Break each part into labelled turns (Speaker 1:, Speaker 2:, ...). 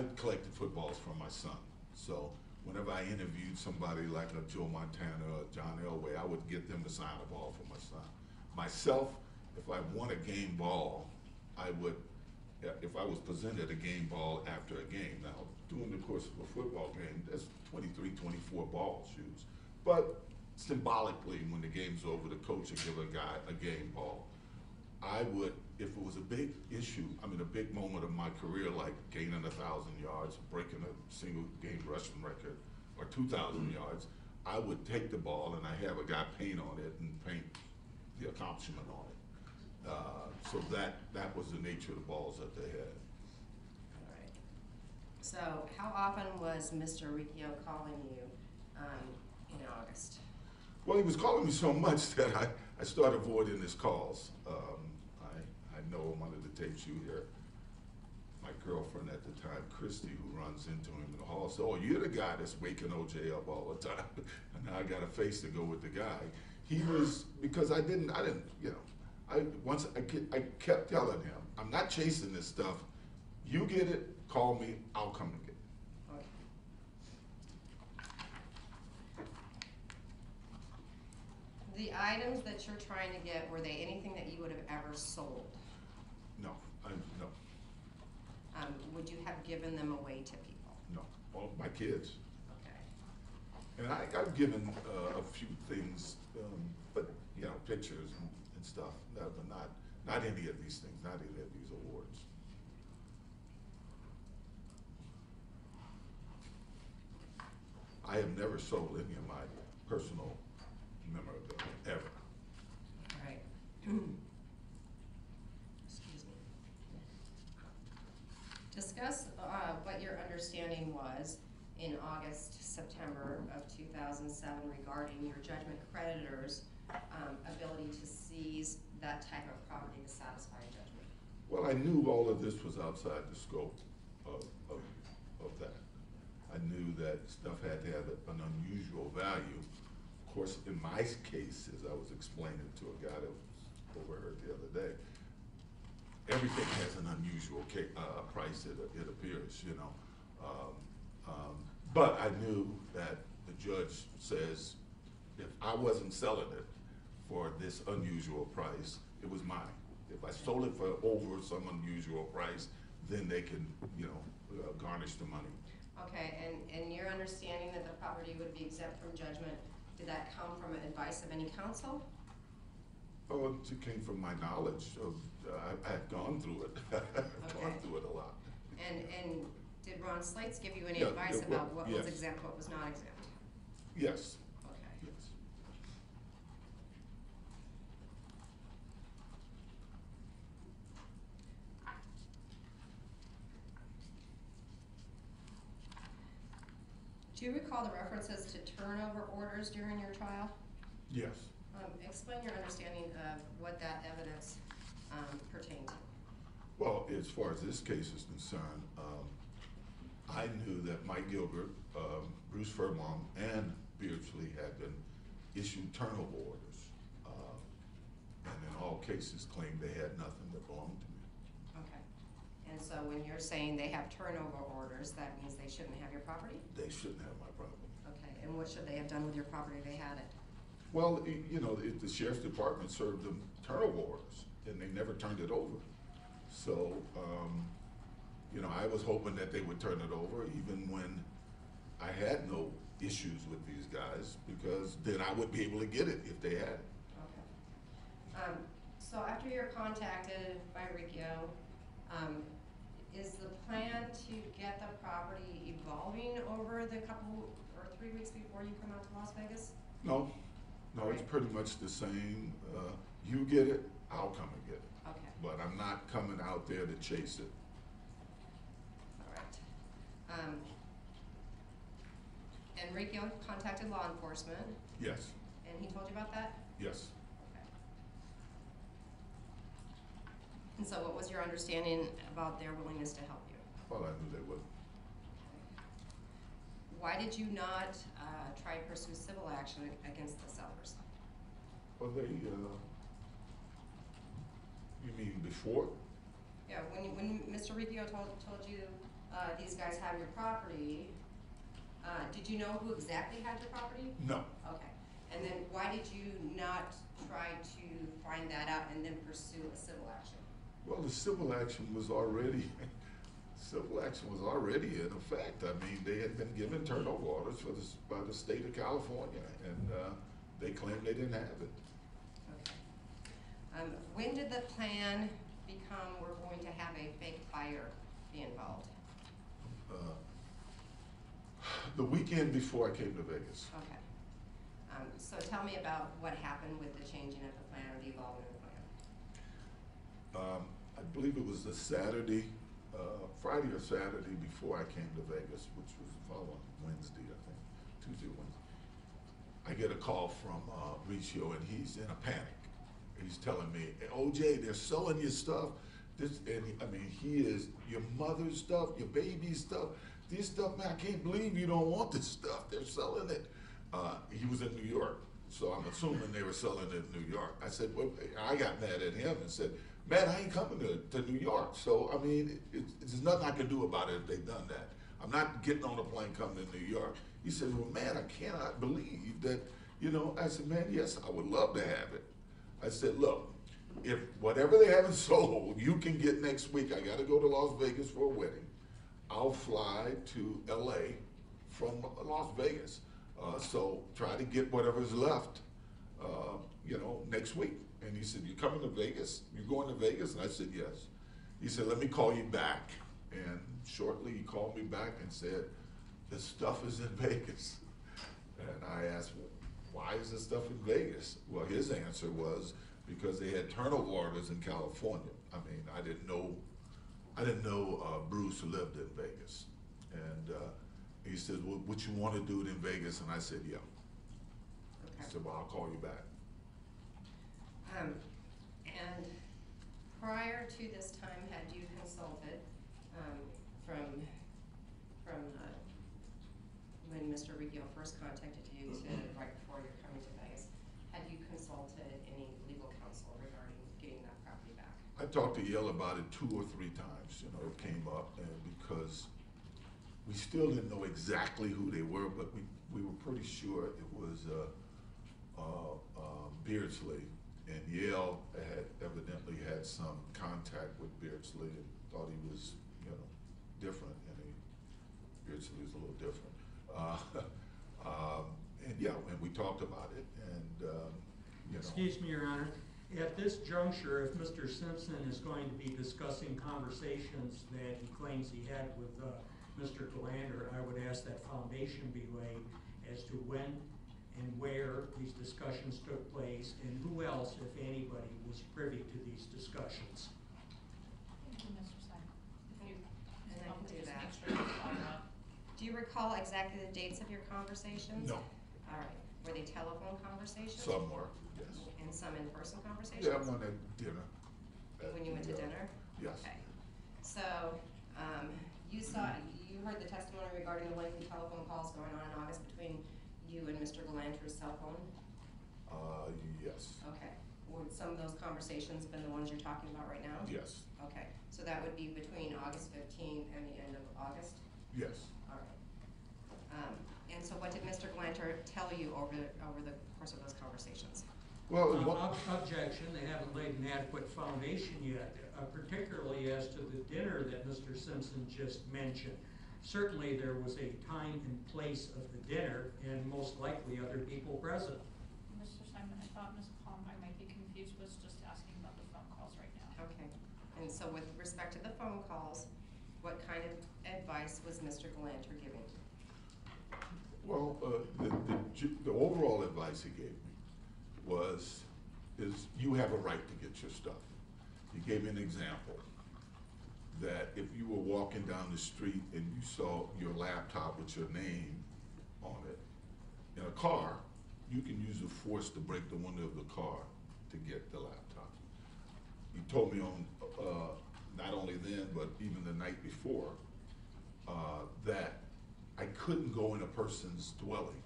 Speaker 1: I collected footballs from my son. So whenever I interviewed somebody like a Joe Montana or John Elway, I would get them to sign a ball for my son. Myself, if I won a game ball, I would, if I was presented a game ball after a game. Now, during the course of a football game, there's 23, 24 balls used. But symbolically, when the game's over, the coach would give a guy a game ball. I would, if it was a big issue, I mean a big moment of my career, like gaining 1,000 yards, breaking a single game rushing record, or 2,000 yards, I would take the ball and I have a guy paint on it and paint the accomplishment on it. So that was the nature of the balls that they had.
Speaker 2: All right. So how often was Mr. Riccio calling you in August?
Speaker 1: Well, he was calling me so much that I started avoiding his calls. I know on one of the tapes you hear my girlfriend at the time, Christy, who runs into him in the hall, said, "Oh, you're the guy that's waking OJ up all the time." And now I got a face to go with the guy. He was, because I didn't, you know, I kept telling him, I'm not chasing this stuff. You get it, call me, I'll come and get it.
Speaker 2: Okay. The items that you're trying to get, were they anything that you would have ever sold?
Speaker 1: No, no,
Speaker 2: Would you have given them away to people?
Speaker 1: no. Well, my kids.
Speaker 2: Okay.
Speaker 1: And I've given a few things, but you know, pictures and stuff, but not any of these things, not any of these awards. I have never sold any of my personal memorabilia, ever.
Speaker 2: All right. Excuse me. Discuss what your understanding was in August, September of 2007 regarding your judgment creditors' ability to seize that type of property to satisfy a judgment.
Speaker 1: Well, I knew all of this was outside the scope of that. I knew that stuff had to have an unusual value. Of course, in my case, as I was explaining to a guy that was overheard the other day, everything has an unusual price, it appears, you know. But I knew that the judge says if I wasn't selling it for this unusual price, it was mine. If I sold it for over some unusual price, then they can, you know, garnish the money.
Speaker 2: Okay, and your understanding that the property would be exempt from judgment, did that come from advice of any counsel?
Speaker 1: Oh, it came from my knowledge of, I've gone through it. I've gone through it a lot.
Speaker 2: And did Ron Slates give you any
Speaker 1: Yeah,
Speaker 2: advice about what
Speaker 1: yes.
Speaker 2: was exempt, what was not exempt?
Speaker 1: Yes.
Speaker 2: Okay.
Speaker 1: Yes.
Speaker 2: Do you recall the references to turnover orders during your trial?
Speaker 1: Yes.
Speaker 2: Explain your understanding of what that evidence pertained to.
Speaker 1: Well, as far as this case is concerned, I knew that Mike Gilbert, Bruce Furlong, and Beardsley had been issued turnover orders, and in all cases claimed they had nothing that belonged to me.
Speaker 2: Okay. And so when you're saying they have turnover orders, that means they shouldn't have your property?
Speaker 1: They shouldn't have my property.
Speaker 2: Okay. And what should they have done with your property if they had it?
Speaker 1: Well, you know, the sheriff's department served them turnover orders, and they never turned it over. So, you know, I was hoping that they would turn it over even when I had no issues with these guys, because then I would be able to get it if they had it.
Speaker 2: Okay. So after you're contacted by Riccio, is the plan to get the property evolving over the couple or 3 weeks before you come out to Las Vegas?
Speaker 1: No, it's pretty much the same. You get it, I'll come and get it.
Speaker 2: Okay.
Speaker 1: But I'm not coming out there to chase it.
Speaker 2: All right. And Riccio contacted law enforcement,
Speaker 1: Yes,
Speaker 2: and he told you about that?
Speaker 1: yes.
Speaker 2: Okay. And so what was your understanding about their willingness to help you?
Speaker 1: Well, I knew they would.
Speaker 2: Why did you not try to pursue civil action against the sellers?
Speaker 1: Well, they, you mean before?
Speaker 2: Yeah, when Mr. Riccio told you these guys have your property, did you know who exactly had your property?
Speaker 1: No.
Speaker 2: Okay, and then why did you not try to find that out and then pursue a civil action?
Speaker 1: Well, the civil action was already, in effect. I mean, they had been given turnover orders by the state of California, and they claimed they didn't have it.
Speaker 2: Okay. When did the plan become we're going to have a fake fire be involved?
Speaker 1: The weekend before I came to Vegas.
Speaker 2: Okay. So tell me about what happened with the changing of the plan or the evolving of the plan.
Speaker 1: I believe it was the Saturday, Friday or Saturday before I came to Vegas, which was the following Wednesday, I think, Tuesday or Wednesday. I get a call from Riccio, and he's in a panic. He's telling me, hey, OJ, they're selling your stuff. He is your mother's stuff, your baby's stuff. This stuff, man, I can't believe you don't want this stuff. They're selling it. He was in New York, so I'm assuming they were selling it in New York. I said, well, I got mad at him and said, man, I ain't coming to New York. So, I mean, there's nothing I can do about it if they've done that. I'm not getting on a plane coming to New York. He said, well, man, I cannot believe that, I said, man, yes, I would love to have it. I said, look, if whatever they haven't sold, you can get next week. I got to go to Las Vegas for a wedding. I'll fly to LA from Las Vegas. So try to get whatever's left, next week. And he said, you coming to Vegas? You going to Vegas? And I said, yes. He said, let me call you back. And shortly he called me back and said, the stuff is in Vegas. And I asked, well, why is this stuff in Vegas? Well, his answer was because they had turnover orders in California. I mean, I didn't know Bruce lived in Vegas. And he said, well, would you want to do it in Vegas? And I said, yeah.
Speaker 2: Okay.
Speaker 1: He said, well, I'll call you back.
Speaker 2: And prior to this time, had you consulted from when Mr. Riccio first contacted you to right before you're coming to Vegas, had you consulted any legal counsel regarding getting that property back?
Speaker 1: I talked to Yale about it 2 or 3 times. It came up, and because we still didn't know exactly who they were, but we were pretty sure it was Beardsley. And Yale had evidently had some contact with Beardsley and thought he was, different. And Beardsley was a little different. And we talked about it. And
Speaker 3: Excuse me, Your Honor. At this juncture, if Mr. Simpson is going to be discussing conversations that he claims he had with Mr. Galander, I would ask that foundation be laid as to when and where these discussions took place, and who else, if anybody, was privy to these discussions.
Speaker 4: Thank you, Mr. Simon.
Speaker 2: And I can do
Speaker 4: Just
Speaker 2: that.
Speaker 4: make sure you follow up.
Speaker 2: Do you recall exactly the dates of your conversations?
Speaker 1: No.
Speaker 2: All right. Were they telephone conversations?
Speaker 1: Some were, yes.
Speaker 2: And some in-person conversations?
Speaker 1: Yeah, one at dinner.
Speaker 2: When you went to dinner?
Speaker 1: Yes.
Speaker 2: Okay. So, you heard the testimony regarding the lengthy telephone calls going on in August between you and Mr. Galanter's cell phone?
Speaker 1: Yes.
Speaker 2: Okay. Would some of those conversations been the ones you're talking about right now?
Speaker 1: Yes.
Speaker 2: Okay. So that would be between August 15th and the end of August?
Speaker 1: Yes.
Speaker 2: All right. And so what did Mr. Galanter tell you over the course of those conversations?
Speaker 1: Well,
Speaker 3: Objection, they haven't laid an adequate foundation yet, particularly as to the dinner that Mr. Simpson just mentioned. Certainly there was a time and place of the dinner, and most likely other people present.
Speaker 4: Mr. Simon, I thought Ms. Palm, I might be confused, was just asking about the phone calls right now.
Speaker 2: Okay. And so with respect to the phone calls, what kind of advice was Mr. Galanter giving?
Speaker 1: Well, the overall advice he gave me is you have a right to get your stuff. He gave me an example that if you were walking down the street and you saw your laptop with your name on it in a car, you can use the force to break the window of the car to get the laptop. He told me on not only then, but even the night before, that I couldn't go in a person's dwelling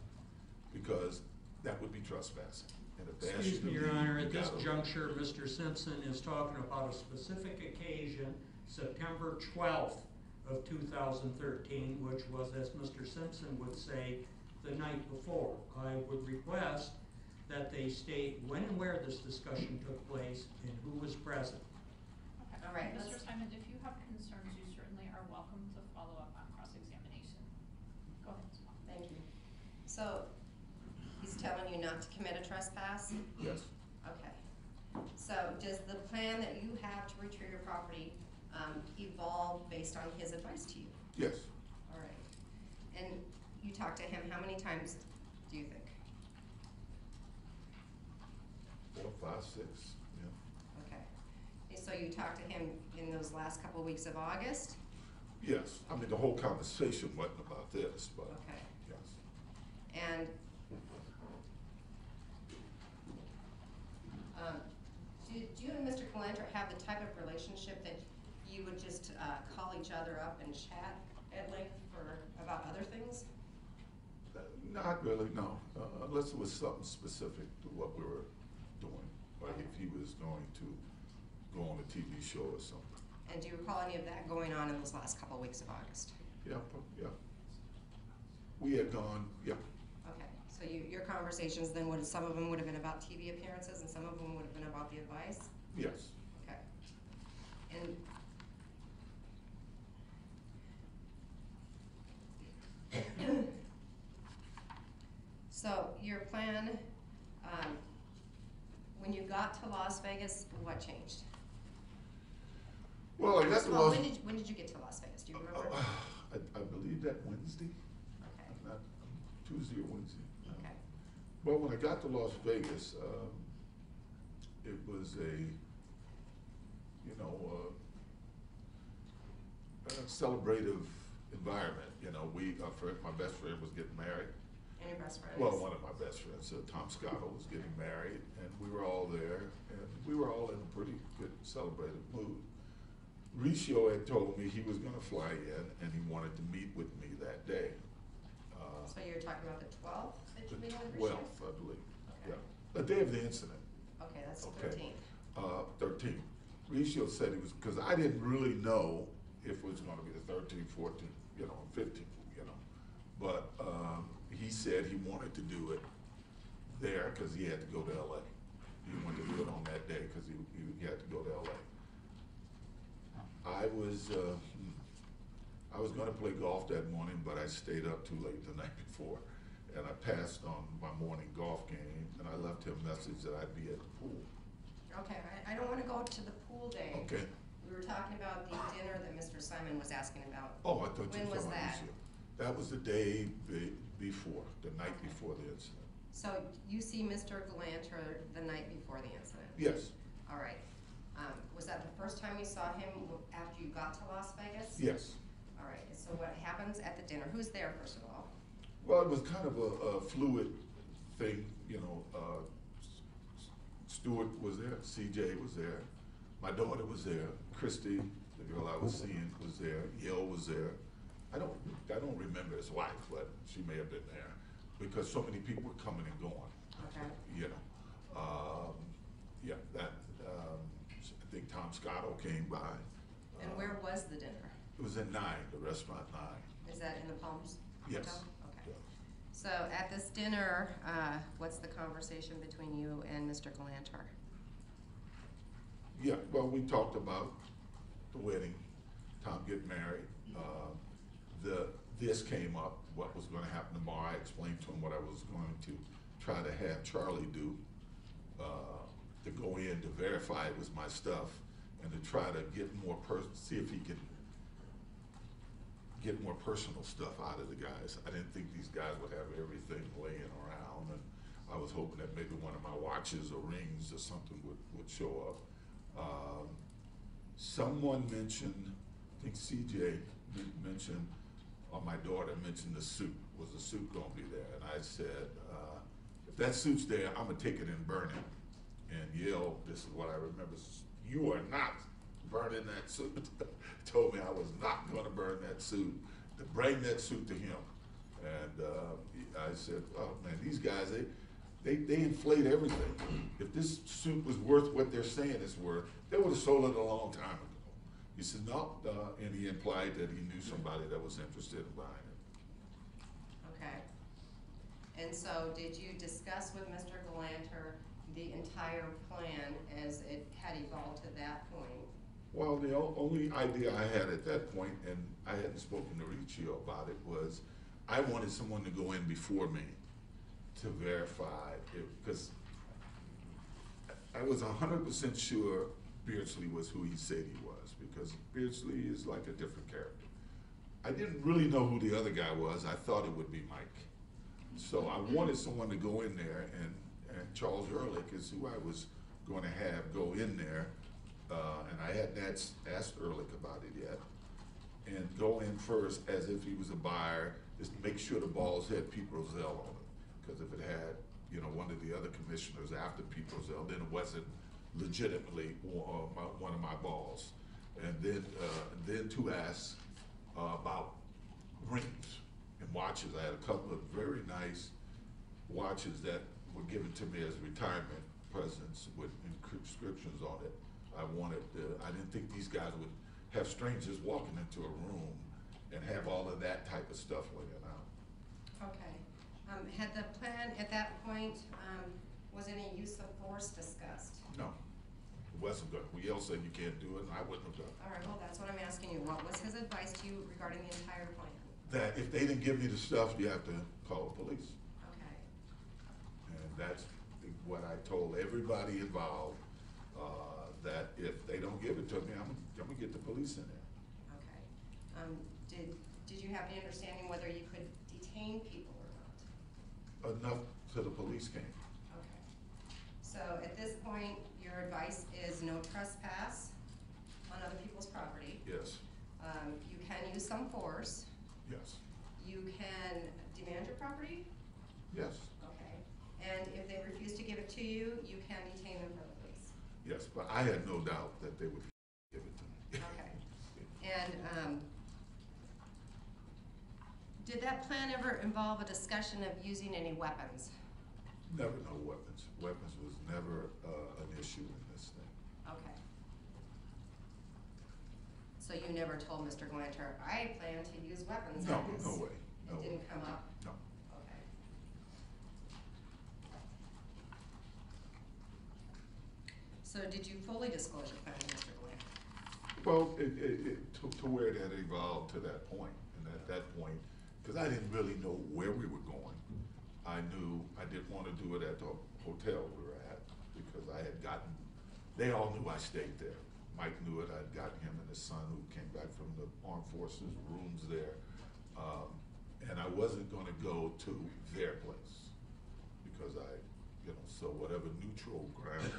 Speaker 1: because that would be trespassing. And if they asked
Speaker 3: Excuse
Speaker 1: you
Speaker 3: me,
Speaker 1: to
Speaker 3: Your
Speaker 1: leave,
Speaker 3: Honor,
Speaker 1: you
Speaker 3: at this
Speaker 1: gotta leave.
Speaker 3: juncture, Mr. Simpson is talking about a specific occasion, September 12th, of 2013, which was, as Mr. Simpson would say, the night before. I would request that they state when and where this discussion took place and who was present.
Speaker 4: Okay.
Speaker 2: All right,
Speaker 4: Mr.
Speaker 2: let's-
Speaker 4: Simon, if you have concerns, you certainly are welcome to follow up on cross-examination. Go ahead.
Speaker 2: Thank you. So, he's telling you not to commit a trespass?
Speaker 1: Yes,
Speaker 2: Okay. So, does the plan that you have to retrieve your property evolve based on his advice to you?
Speaker 1: yes.
Speaker 2: All right. And you talked to him how many times, do you think?
Speaker 1: 4, 5, 6, yeah.
Speaker 2: Okay. And so you talked to him in those last couple of weeks of August?
Speaker 1: Yes, I mean, the whole conversation wasn't about this, but
Speaker 2: Okay.
Speaker 1: yes.
Speaker 2: And do you and Mr. Galanter have the type of relationship that you would just call each other up and chat at length about other things?
Speaker 1: Not really, no, unless it was something specific to what we were doing, like if he was going to go on a TV show or something.
Speaker 2: And do you recall any of that going on in those last couple of weeks of August?
Speaker 1: Yeah, yeah. We had gone, yeah,
Speaker 2: Okay, so your conversations then some of them would have been about TV appearances and some of them would have been about the advice?
Speaker 1: yes.
Speaker 2: Okay. And so your plan, when you got to Las Vegas, what changed?
Speaker 1: Well, I got
Speaker 2: First
Speaker 1: to
Speaker 2: of all,
Speaker 1: Las.
Speaker 2: when did you get to Las Vegas? Do you remember?
Speaker 1: I believe that Wednesday,
Speaker 2: Okay,
Speaker 1: not Tuesday or Wednesday.
Speaker 2: okay,
Speaker 1: Well, when I got to Las Vegas, it was a celebrative environment. You know, my best friend was getting married.
Speaker 2: and your best friends?
Speaker 1: Well, one of my best friends, Tom Scotto, was getting married, and we were all there, and we were all in a pretty good celebrative mood. Riccio had told me he was gonna fly in, and he wanted to meet with me that day.
Speaker 2: So you're talking about the 12th that you
Speaker 1: The
Speaker 2: meeting with Riccio?
Speaker 1: 12th, I believe,
Speaker 2: Okay.
Speaker 1: yeah, the day of the incident.
Speaker 2: Okay, that's
Speaker 1: Okay.
Speaker 2: 13th.
Speaker 1: 13. Riccio said he was, because I didn't really know if it was gonna be the 13th, 14th, 15th, But he said he wanted to do it there because he had to go to LA. He wanted to do it on that day because he had to go to LA. I was gonna play golf that morning, but I stayed up too late the night before. And I passed on my morning golf game, and I left him a message that I'd be at the pool.
Speaker 2: Okay, I don't want to go to the pool day.
Speaker 1: Okay.
Speaker 2: We were talking about the dinner that Mr. Simon was asking about.
Speaker 1: Oh, I thought you
Speaker 2: When
Speaker 1: were
Speaker 2: was
Speaker 1: talking about
Speaker 2: that?
Speaker 1: Lucia. That was the day before, the night before the incident.
Speaker 2: So you see Mr. Galanter the night before the incident?
Speaker 1: Yes,
Speaker 2: All right. Was that the first time you saw him after you got to Las Vegas?
Speaker 1: yes.
Speaker 2: All right, so what happens at the dinner? Who's there, first of all?
Speaker 1: Well, it was kind of a fluid thing, Stuart was there, CJ was there, my daughter was there, Christy, the girl I was seeing, was there, Yale was there. I don't remember his wife, but she may have been there, because so many people were coming and going.
Speaker 2: Okay.
Speaker 1: I think Tom Scotto came by.
Speaker 2: And where was the dinner?
Speaker 1: It was at 9, the restaurant 9.
Speaker 2: Is that in the Palms
Speaker 1: Yes.
Speaker 2: Hotel? Okay.
Speaker 1: Yeah.
Speaker 2: So at this dinner, what's the conversation between you and Mr. Galanter?
Speaker 1: Yeah, well, we talked about the wedding, Tom getting married. This came up, what was gonna happen tomorrow. I explained to him what I was going to try to have Charlie do, to go in to verify it was my stuff and to try to get more see if he could get more personal stuff out of the guys. I didn't think these guys would have everything laying around, and I was hoping that maybe one of my watches or rings or something would show up. Someone mentioned, I think CJ mentioned, or my daughter mentioned the suit. Was the suit gonna be there? And I said, if that suit's there, I'm gonna take it and burn it. And Yale, this is what I remember, you are not burning that suit. Told me I was not gonna burn that suit, to bring that suit to him. And I said, oh man, these guys, they inflate everything. If this suit was worth what they're saying it's worth, they would have sold it a long time ago. He said, no, and he implied that he knew somebody that was interested in buying it.
Speaker 2: Okay. And so did you discuss with Mr. Galanter the entire plan as it had evolved to that point?
Speaker 1: Well, the only idea I had at that point, and I hadn't spoken to Riccio about it, was I wanted someone to go in before me to verify it, because I was 100% sure Beardsley was who he said he was, because Beardsley is like a different character. I didn't really know who the other guy was. I thought it would be Mike. So I wanted someone to go in there, and Charles Ehrlich is who I was going to have go in there, and I hadn't asked Ehrlich about it yet, and go in first as if he was a buyer, just to make sure the balls had Pete Rozelle on it. Because if it had, you know, one of the other commissioners after Pete Rozelle, then it wasn't legitimately one of my balls. And then to ask about rings and watches. I had a couple of very nice watches that were given to me as retirement presents with inscriptions on it. I didn't think these guys would have strangers walking into a room and have all of that type of stuff laying out.
Speaker 2: Okay. Had the plan at that point, was any use of force discussed?
Speaker 1: No, it wasn't good. We all said you can't do it, and I wouldn't have done it.
Speaker 2: All right, well, that's what I'm asking you. What was his advice to you regarding the entire plan?
Speaker 1: That if they didn't give me the stuff, you have to call the police.
Speaker 2: Okay.
Speaker 1: And that's what I told everybody involved, that if they don't give it to me, I'm gonna get the police in there.
Speaker 2: Okay. Did you have any understanding whether you could detain people or not?
Speaker 1: Enough till the police came.
Speaker 2: Okay. So at this point, your advice is no trespass on other people's property.
Speaker 1: Yes,
Speaker 2: You can use some force.
Speaker 1: yes,
Speaker 2: You can demand your property.
Speaker 1: yes,
Speaker 2: Okay. And if they refuse to give it to you, you can detain them for the police.
Speaker 1: yes, but I had no doubt that they would give it to me.
Speaker 2: Okay. And did that plan ever involve a discussion of using any weapons?
Speaker 1: Never no weapons. Weapons was never an issue in this thing.
Speaker 2: Okay. So you never told Mr. Galanter, I plan to use weapons
Speaker 1: No,
Speaker 2: on this?
Speaker 1: no way, no
Speaker 2: It
Speaker 1: way.
Speaker 2: didn't come up?
Speaker 1: No.
Speaker 2: Okay. So did you fully disclose your plan to Mr. Galanter?
Speaker 1: Well, to where it had evolved to that point, and at that point, because I didn't really know where we were going. I knew I didn't want to do it at the hotel we were at, because I had gotten, they all knew I stayed there. Mike knew it. I'd gotten him and his son, who came back from the armed forces, rooms there. And I wasn't going to go to their place, because so whatever neutral ground,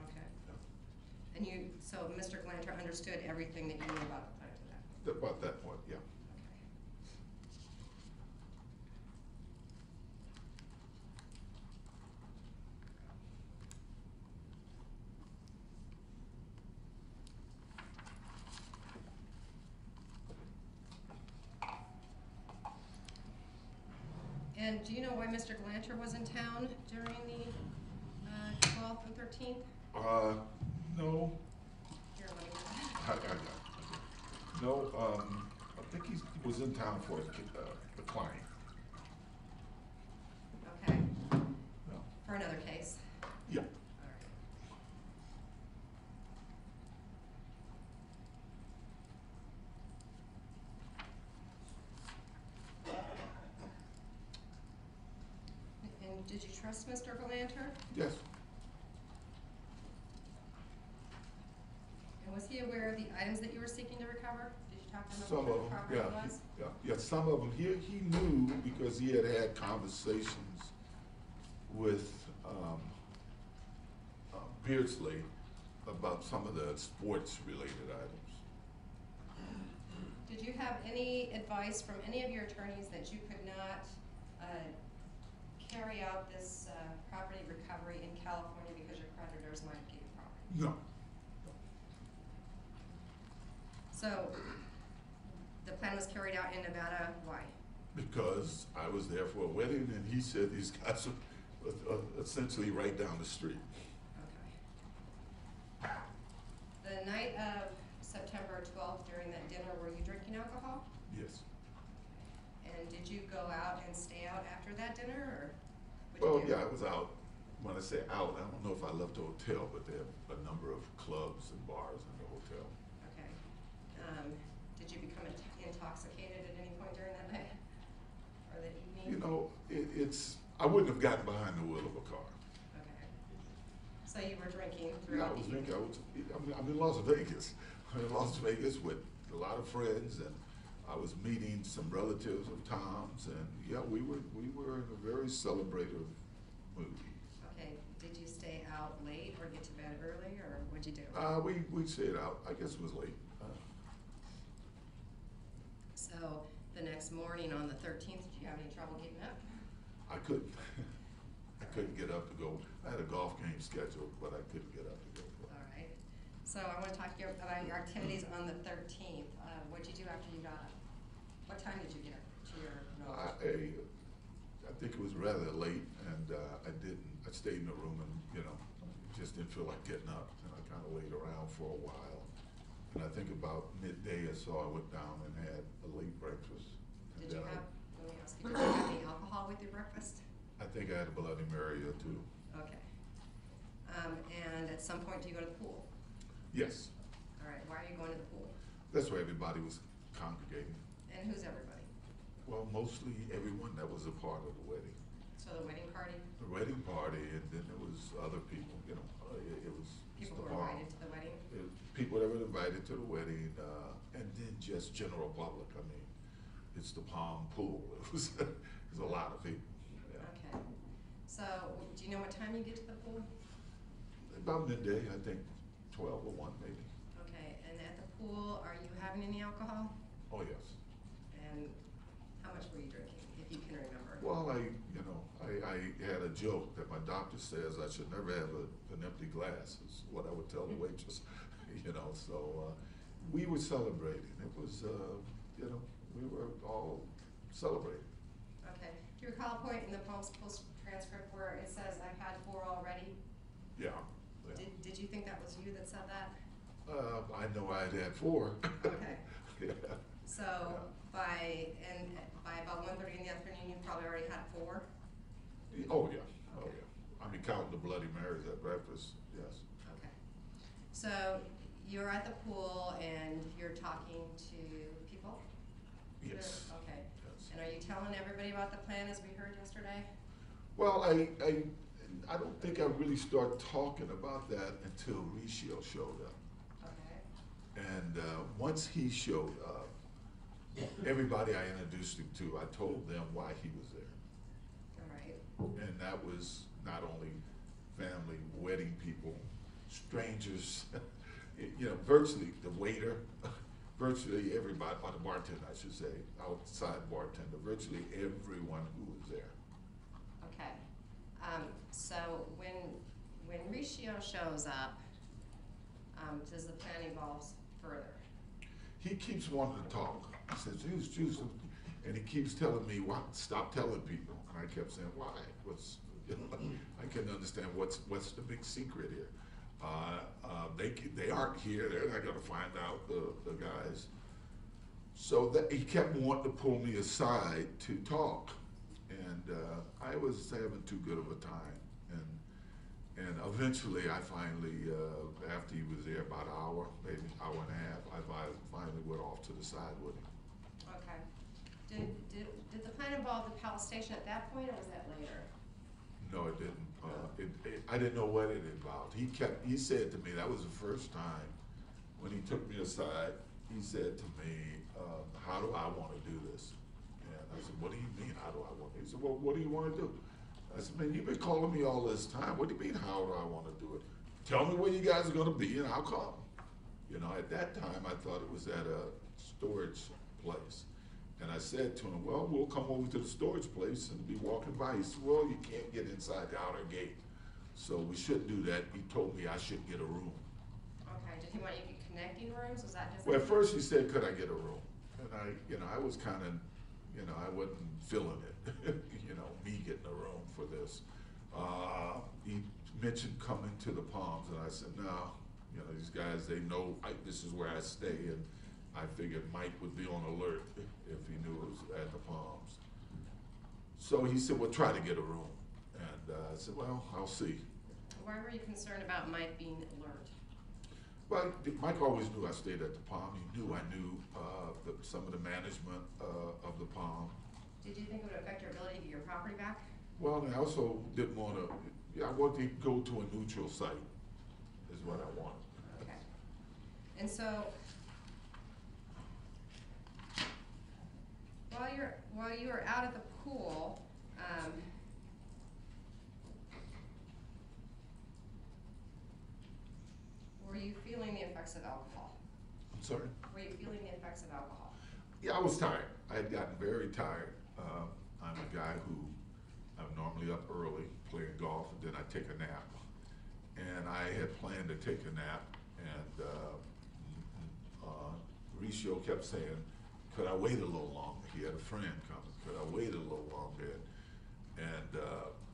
Speaker 2: Okay.
Speaker 1: yeah.
Speaker 2: And so Mr. Galanter understood everything that you knew about the plan to that?
Speaker 1: About that point, yeah.
Speaker 2: And do you know why Mr. Galanter was in town during the 12th and 13th?
Speaker 1: No,
Speaker 2: Here, let me
Speaker 1: I got it. No, I think he was in town for a client.
Speaker 2: Okay,
Speaker 1: No.
Speaker 2: for another case?
Speaker 1: Yeah.
Speaker 2: All right. And did you trust Mr. Galanter?
Speaker 1: Yes.
Speaker 2: And was he aware of the items that you were seeking to recover? Did you talk to him
Speaker 1: Some
Speaker 2: about
Speaker 1: of
Speaker 2: what the
Speaker 1: them,
Speaker 2: property
Speaker 1: yeah.
Speaker 2: was?
Speaker 1: Yeah, some of them. He knew, because he had conversations with Beardsley about some of the sports-related items.
Speaker 2: Did you have any advice from any of your attorneys that you could not carry out this property recovery in California because your creditors might give you property?
Speaker 1: No.
Speaker 2: So the plan was carried out in Nevada, why?
Speaker 1: Because I was there for a wedding, and he said these guys are essentially right down the street.
Speaker 2: Okay. December 12th, during that dinner, were you drinking alcohol?
Speaker 1: Yes.
Speaker 2: And did you go out and stay out after that dinner, or what'd
Speaker 1: Well,
Speaker 2: you do?
Speaker 1: yeah, I was out. When I say out, I don't know if I left the hotel, but they have a number of clubs and bars in the hotel.
Speaker 2: Okay. Did you become intoxicated at any point during that night or that evening?
Speaker 1: You know, I wouldn't have gotten behind the wheel of a car.
Speaker 2: Okay. So you were drinking
Speaker 1: Yeah, I
Speaker 2: throughout
Speaker 1: was
Speaker 2: the evening?
Speaker 1: drinking. I'm in Las Vegas. I'm in Las Vegas with a lot of friends, and I was meeting some relatives of Tom's, and yeah, we were in a very celebrative mood.
Speaker 2: Okay. Did you stay out late or get to bed early, or what'd you do?
Speaker 1: We stayed out. I guess it was late.
Speaker 2: So the next morning on the 13th, did you have any trouble getting up?
Speaker 1: I couldn't. I couldn't get up to go. I had a golf game scheduled, but I couldn't get up to go.
Speaker 2: All right. So I want to talk to you about your activities on the 13th. What'd you do after you got up? What time did you get up to your knowledge?
Speaker 1: I think it was rather late, and I didn't. I stayed in the room, and just didn't feel like getting up, and I kind of laid around for a while. And I think about midday or so, I went down and had a late breakfast. And
Speaker 2: Did you
Speaker 1: then
Speaker 2: have, let me ask you, did you have any alcohol with your breakfast?
Speaker 1: I think I had a Bloody Mary or two.
Speaker 2: Okay. And at some point, do you go to the pool?
Speaker 1: Yes,
Speaker 2: All right, why are you going to the pool?
Speaker 1: that's where everybody was congregating.
Speaker 2: And who's everybody?
Speaker 1: Well, mostly everyone that was a part of the wedding.
Speaker 2: So the wedding party?
Speaker 1: The wedding party, and then there was other people. It was
Speaker 2: People
Speaker 1: the
Speaker 2: who were
Speaker 1: bar.
Speaker 2: invited to the wedding?
Speaker 1: People that were invited to the wedding, and then just general public. I mean, it's the Palm Pool. It was a lot of people. Yeah.
Speaker 2: Okay. So do you know what time you get to the pool?
Speaker 1: About midday, I think 12 or 1 maybe.
Speaker 2: Okay, and at the pool, are you having any alcohol?
Speaker 1: Oh, yes.
Speaker 2: And how much were you drinking, if you can remember?
Speaker 1: Well, I had a joke that my doctor says I should never have an empty glass, is what I would tell the waitress, so we were celebrating. It was, we were all celebrating.
Speaker 2: Okay. Do you recall a point in the Palm Post transcript where it says, "I've had 4 already"?
Speaker 1: Yeah.
Speaker 2: Did you think that was you that said that?
Speaker 1: I know I had 4.
Speaker 2: Okay.
Speaker 1: Yeah.
Speaker 2: So by about 1:30 in the afternoon, you probably already had 4?
Speaker 1: Oh, yeah. Oh,
Speaker 2: Okay.
Speaker 1: yeah. I mean, counting the Bloody Marys at breakfast, yes.
Speaker 2: Okay. So you're at the pool and you're talking to people?
Speaker 1: Yes.
Speaker 2: Okay.
Speaker 1: Yes.
Speaker 2: And are you telling everybody about the plan as we heard yesterday?
Speaker 1: Well, I don't think I really started talking about that until Riccio showed up.
Speaker 2: Okay.
Speaker 1: And once he showed up, everybody I introduced him to, I told them why he was there.
Speaker 2: All right.
Speaker 1: And that was not only family, wedding people, strangers, virtually the waiter, virtually everybody, or the bartender, I should say, outside bartender, virtually everyone who was there.
Speaker 2: Okay. So when Riccio shows up, does the plan evolve further?
Speaker 1: He keeps wanting to talk. He says, Juice, and he keeps telling me, "What? Stop telling people." And I kept saying, "Why? I couldn't understand what's the big secret here. They aren't here. They're not going to find out the guys." So that he kept wanting to pull me aside to talk, and I was having too good of a time. And eventually, I finally, after he was there about an hour, maybe an hour and a half, I finally went off to the side with him.
Speaker 2: Okay. Did the plan involve the Palace Station at that point, or was that later?
Speaker 1: No, it didn't. I didn't know what it involved. He said to me, that was the first time when he took me aside, he said to me, "How do I want to do this?" And I said, "What do you mean, how do I want to?" He said, "Well, what do you want to do?" I said, "Man, you've been calling me all this time. What do you mean, how do I want to do it? Tell me where you guys are going to be and I'll come." At that time, I thought it was at a storage place. And I said to him, "Well, we'll come over to the storage place and be walking by." He said, "Well, you can't get inside the outer gate, so we shouldn't do that." He told me I should get a room.
Speaker 2: Okay. Did he want you to get connecting rooms? Was that his?
Speaker 1: Well, at first he said, "Could I get a room?" And I was kind of, I wasn't feeling it, me getting a room for this. He mentioned coming to the Palms, and I said, "No, You know, these guys, they know this is where I stay, and I figured Mike would be on alert if he knew it was at the Palms. So he said, well, try to get a room. And I said, well, I'll see.
Speaker 2: Why were you concerned about Mike being alert?
Speaker 1: Well, Mike always knew I stayed at the Palm. He knew I knew some of the management of the Palm.
Speaker 2: Did you think it would affect your ability to get your property back?
Speaker 1: Well, I also didn't want to, I wanted to go to a neutral site, is what I wanted.
Speaker 2: Okay. And so, while you were out at the pool, were you feeling the effects of alcohol?
Speaker 1: I'm sorry?
Speaker 2: Were you feeling the effects of alcohol?
Speaker 1: Yeah, I was tired. I had gotten very tired. I'm a guy who, I'm normally up early playing golf, and then I take a nap. And I had planned to take a nap, and Ricio kept saying, could I wait a little longer? He had a friend coming. Could I wait a little longer? And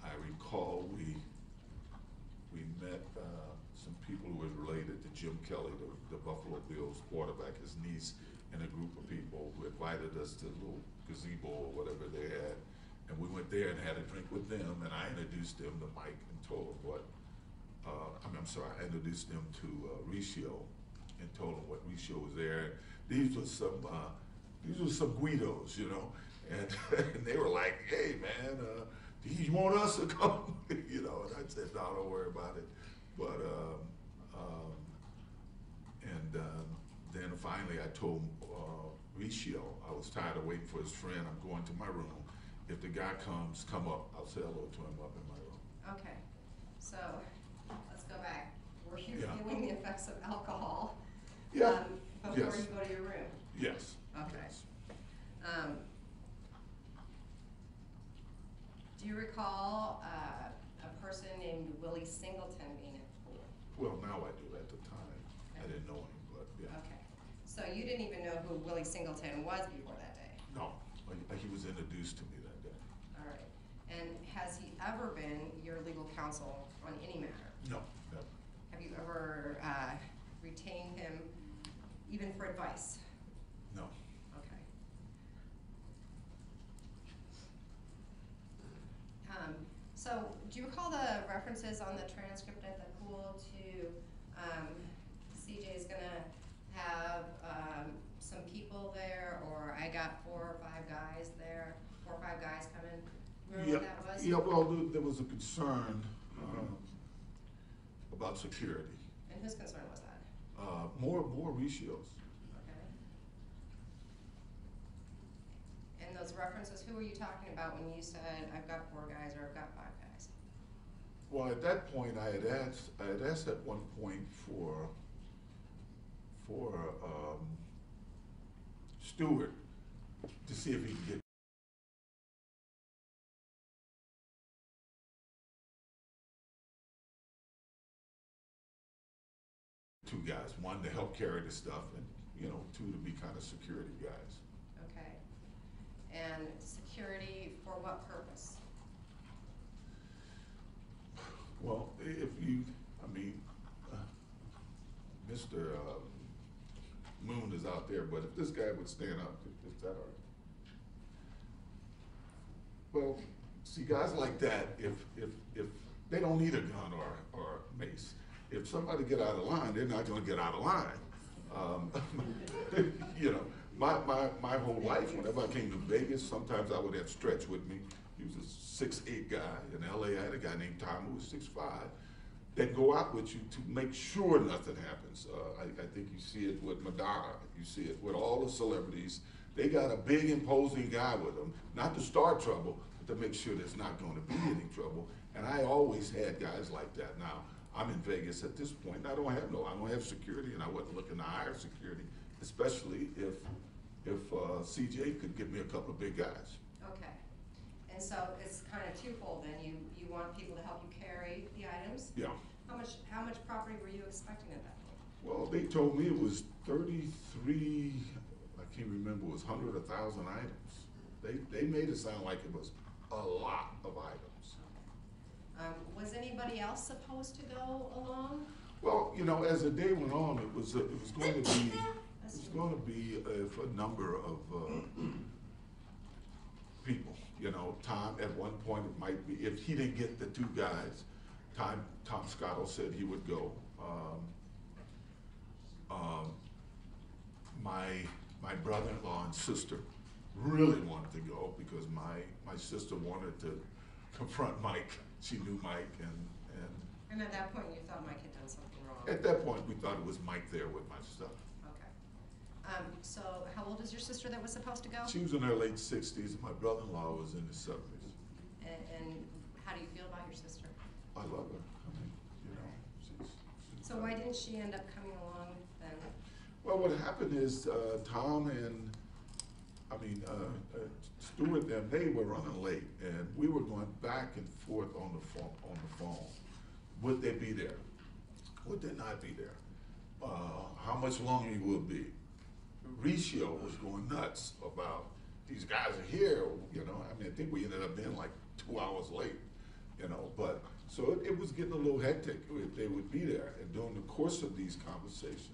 Speaker 1: I recall we met some people who were related to Jim Kelly, the Buffalo Bills quarterback, his niece, and a group of people who invited us to a little gazebo or whatever they had. And we went there and had a drink with them, and I introduced them to Mike and told him what, I introduced them to Ricio and told him what Ricio was there. These were some Guidos, you know, and, and they were like, hey man, do you want us to come? You know, and I said, no, don't worry about it. But, then finally I told Ricio, I was tired of waiting for his friend, I'm going to my room. If the guy comes, come up, I'll say hello to him up in my room.
Speaker 2: Okay, so let's go back. Were you
Speaker 1: Yeah.
Speaker 2: feeling the effects of alcohol
Speaker 1: Yeah.
Speaker 2: before
Speaker 1: Yes.
Speaker 2: you go to your room?
Speaker 1: Yes.
Speaker 2: Okay.
Speaker 1: Yes.
Speaker 2: Do you recall a person named Willie Singleton being at the pool?
Speaker 1: Well, now I do. At the time, I didn't know him, but yeah.
Speaker 2: Okay, so you didn't even know who Willie Singleton was before that day?
Speaker 1: No, he was introduced to me that day.
Speaker 2: All right, and has he ever been your legal counsel on any matter?
Speaker 1: No, never.
Speaker 2: Have you ever retained him even for advice?
Speaker 1: No.
Speaker 2: Okay. So, do you recall the references on the transcript at the pool to CJ's gonna have some people there, or I got 4 or 5 guys there, 4 or 5 guys coming? Remember what that was?
Speaker 1: Yeah, well, there was a concern about security.
Speaker 2: And whose concern was that?
Speaker 1: More Ricio's.
Speaker 2: Okay. And those references, who were you talking about when you said, I've got 4 guys or I've got 5 guys?
Speaker 1: Well, at that point, I had asked at one point for Stewart to see if he could get two guys, one to help carry the stuff, and 2 to be kind of security guys.
Speaker 2: Okay. And security for what purpose?
Speaker 1: Well, Mr. Moon is out there, but if this guy would stand up, is that all right? Well, see, guys like that, if they don't need a gun or mace. If somebody get out of line, they're not gonna get out of line. My whole life, whenever I came to Vegas, sometimes I would have Stretch with me. He was a 6'8" guy. In LA, I had a guy named Tom who was 6'5". They'd go out with you to make sure nothing happens. I think you see it with Madonna. You see it with all the celebrities. They got a big, imposing guy with them, not to start trouble, but to make sure there's not going to be any trouble. And I always had guys like that. Now, I'm in Vegas at this point, and I don't have security, and I wasn't looking to hire security, especially if CJ could give me a couple of big guys.
Speaker 2: Okay. And so it's kind of twofold then. You want people to help you carry the items?
Speaker 1: Yeah.
Speaker 2: How much property were you expecting at that point?
Speaker 1: Well, they told me it was 33, I can't remember, it was 100, 1,000 items. They made it sound like it was a lot of items.
Speaker 2: Was anybody else supposed to go along?
Speaker 1: Well, you know, as the day went on, it was going to be a number of people. You know, Tom, at one point, it might be, if he didn't get the two guys, Tom Scotto said he would go. My brother-in-law and sister really wanted to go because my sister wanted to confront Mike. She knew Mike,
Speaker 2: And at that point, you thought Mike had done something wrong?
Speaker 1: at that point, we thought it was Mike there with my stuff.
Speaker 2: Okay. So how old is your sister that was supposed to go?
Speaker 1: She was in her late 60s. My brother-in-law was in his 70s.
Speaker 2: And how do you feel about your sister?
Speaker 1: I love her. I mean, you know, she's
Speaker 2: So why didn't she end up coming along then?
Speaker 1: Well, what happened is Tom and, Stuart, and they were running late, and we were going back and forth on the phone. Would they be there? Would they not be there? How much longer he would be? Riccio was going nuts about these guys are here. You know, I think we ended up being like 2 hours late. You know, but so it was getting a little hectic if they would be there. And during the course of these conversations,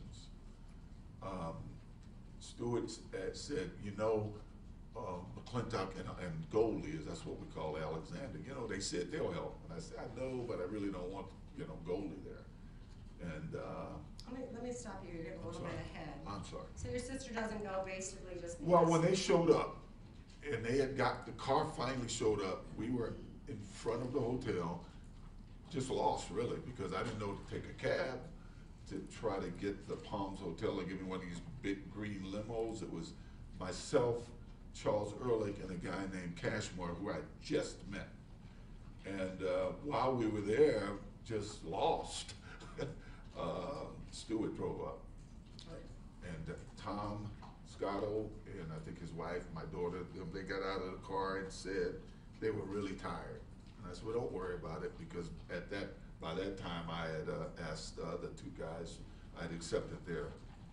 Speaker 1: Stewart said, you know, McClintock and Goldie, that's what we call Alexander, you know, they said they'll help. And I said, I know, but I really don't want, you know, Goldie there. And
Speaker 2: Let me stop you, you're getting a little bit ahead.
Speaker 1: I'm sorry.
Speaker 2: So your sister doesn't go basically just because?
Speaker 1: Well, when they showed up, and they had the car finally showed up, we were in front of the hotel, just lost really, because I didn't know to take a cab to try to get the Palms Hotel to give me one of these big green limos. It was myself, Charles Ehrlich, and a guy named Cashmore, who I just met. And while we were there, just lost, Stewart drove up. And Tom Scotto and I think his wife, my daughter, they got out of the car and said they were really tired. And I said, well, don't worry about it, because by that time I had asked the two guys, I'd accepted their,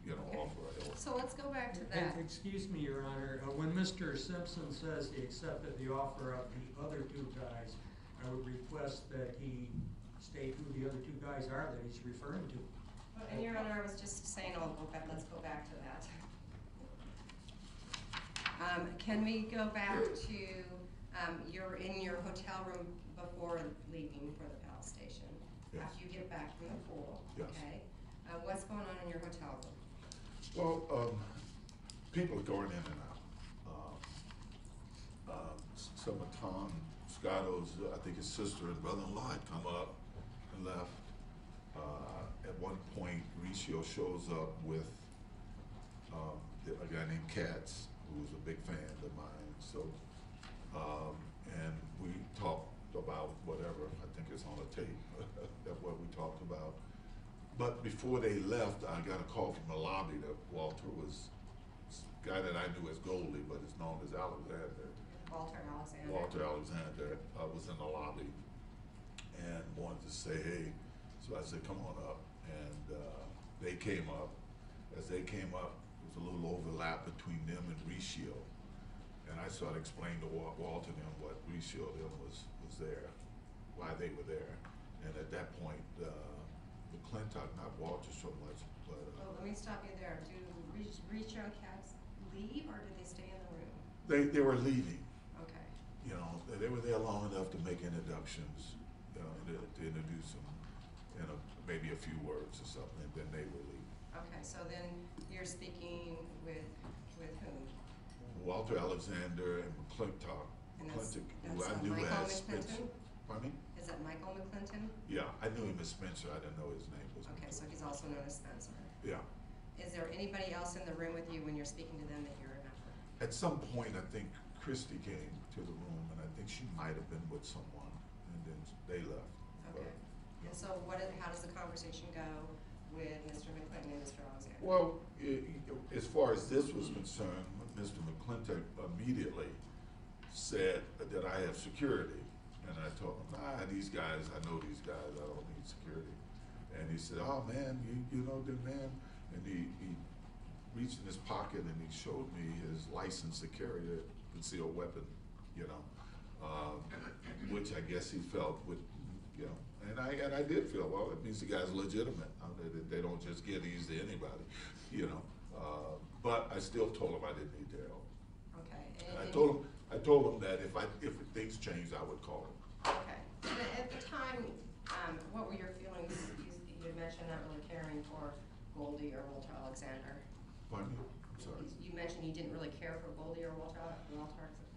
Speaker 1: you know, offer.
Speaker 2: So let's go back to that.
Speaker 3: Excuse me, Your Honor, when Mr. Simpson says he accepted the offer of the other two guys, I would request that he state who the other two guys are that he's referring to.
Speaker 2: And Your Honor, I was just saying, let's go back to that. Can we go back to, you're in your hotel room before leaving for the Palace Station?
Speaker 1: Yes.
Speaker 2: After you get back from the pool,
Speaker 1: Yes.
Speaker 2: okay? What's going on in your hotel room?
Speaker 1: Well, people are going in and out. Some of Tom Scotto's, I think his sister and brother-in-law had come up and left. At one point, Riccio shows up with a guy named Katz, who's a big fan of mine. So, and we talked about whatever, I think it's on the tape, that what we talked about. But before they left, I got a call from the lobby that Walter was, a guy that I knew as Goldie, but is known as Alexander. Walter Alexander was in the lobby and wanted to say, hey. So I said, come on up. And they came up. As they came up, there was a little overlap between them and Riccio. And I started explaining to Walter them what Riccio them was there, why they were there. And at that point, McClintock, not Walter so much, but
Speaker 2: Let me stop you there. Do Riccio and Katz leave, or did they stay in the room?
Speaker 1: they were leaving.
Speaker 2: Okay.
Speaker 1: You know, they were there long enough to make introductions, to introduce them, you know, maybe a few words or something, and then they would leave.
Speaker 2: Okay, so then you're speaking with whom?
Speaker 1: Walter Alexander and McClintock.
Speaker 2: And that's
Speaker 1: who I knew
Speaker 2: Michael
Speaker 1: as Spencer.
Speaker 2: McClinton?
Speaker 1: Pardon me?
Speaker 2: Is that Michael McClinton?
Speaker 1: Yeah, I knew him as Spencer. I didn't know his name was.
Speaker 2: Okay, so he's also known as Spencer.
Speaker 1: Yeah.
Speaker 2: Is there anybody else in the room with you when you're speaking to them that you remember?
Speaker 1: At some point, I think Christy came to the room, and I think she might have been with someone, and then they left.
Speaker 2: Okay.
Speaker 1: But,
Speaker 2: And so how does the conversation go with Mr. McClinton and Mr. Alexander?
Speaker 1: well, as far as this was concerned, Mr. McClintock immediately said that I have security. And I told him, these guys, I know these guys, I don't need security. And he said, oh man, you know them, man? And he reached in his pocket and he showed me his license to carry a concealed weapon, you know, which I guess he felt would, you know, And I did feel, well, it means the guy's legitimate. They don't just get these to anybody, you know. But I still told him I didn't need their help.
Speaker 2: Okay.
Speaker 1: And I told him that if things changed, I would call him.
Speaker 2: Okay. And at the time, what were your feelings? You had mentioned not really caring for Goldie or Walter Alexander.
Speaker 1: Pardon me? I'm sorry.
Speaker 2: You mentioned you didn't really care for Goldie or Walter